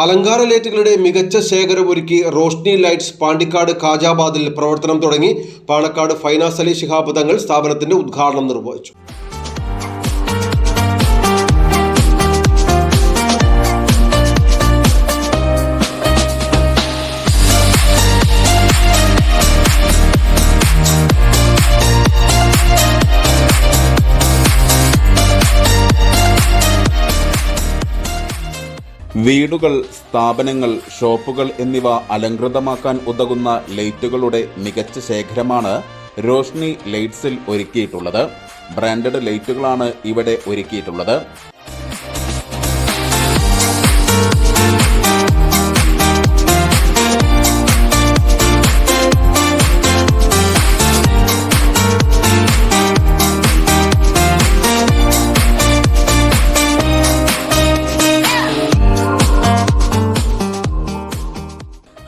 അലങ്കാര ലൈറ്റുകളുടെ മികച്ച ശേഖരമൊരുക്കി റോഷ്നി ലൈറ്റ്സ് പാണ്ടിക്കാട് കാജാബാദിൽ പ്രവർത്തനം തുടങ്ങി. പാണക്കാട് ഫൈനാസ് അലി ശിഹാബ് തങ്ങൾ സ്ഥാപനത്തിന്റെ ഉദ്ഘാടനം നിർവഹിച്ചു. വീടുകൾ, സ്ഥാപനങ്ങൾ, ഷോപ്പുകൾ എന്നിവ അലങ്കൃതമാക്കാൻ ഉതകുന്ന ലൈറ്റുകളുടെ മികച്ച ശേഖരമാണ് റോഷ്നി ലൈറ്റ്സിൽ ഒരുക്കിയിട്ടുള്ളത്. ബ്രാൻഡഡ് ലൈറ്റുകളാണ് ഇവിടെ ഒരുക്കിയിട്ടുള്ളത്.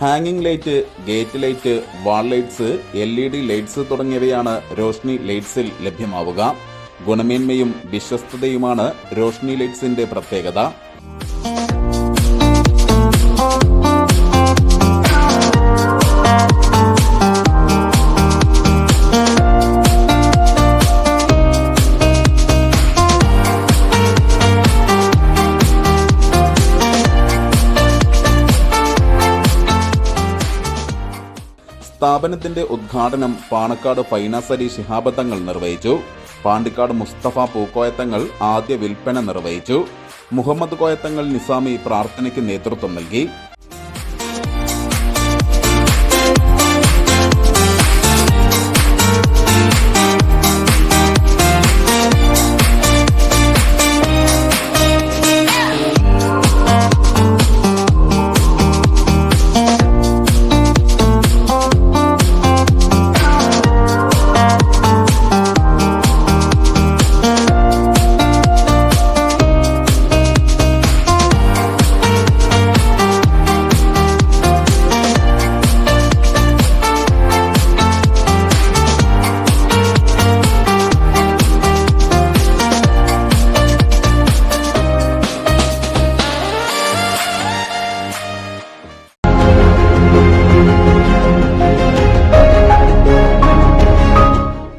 ഹാങ്ങിങ് ലൈറ്റ്, ഗേറ്റ് ലൈറ്റ്, വാൾ ലൈറ്റ്സ്, LED ലൈറ്റ്സ് തുടങ്ങിയവയാണ് റോഷ്നി ലൈറ്റ്സിൽ ലഭ്യമാവുക. ഗുണമേന്മയും വിശ്വസ്തതയുമാണ് റോഷ്നി ലൈറ്റ്സിന്റെ പ്രത്യേകത. സ്ഥാപനത്തിന്റെ ഉദ്ഘാടനം പാണക്കാട് ഫൈനാസ് അലി ശിഹാബ് തങ്ങൾ നിർവഹിച്ചു. പാണ്ടിക്കാട് മുസ്തഫ പൂക്കോയത്തങ്ങൾ ആദ്യ വിൽപ്പന നിർവഹിച്ചു. മുഹമ്മദ് കോയത്തങ്ങൾ നിസാമി പ്രാർത്ഥനയ്ക്ക് നേതൃത്വം നൽകി.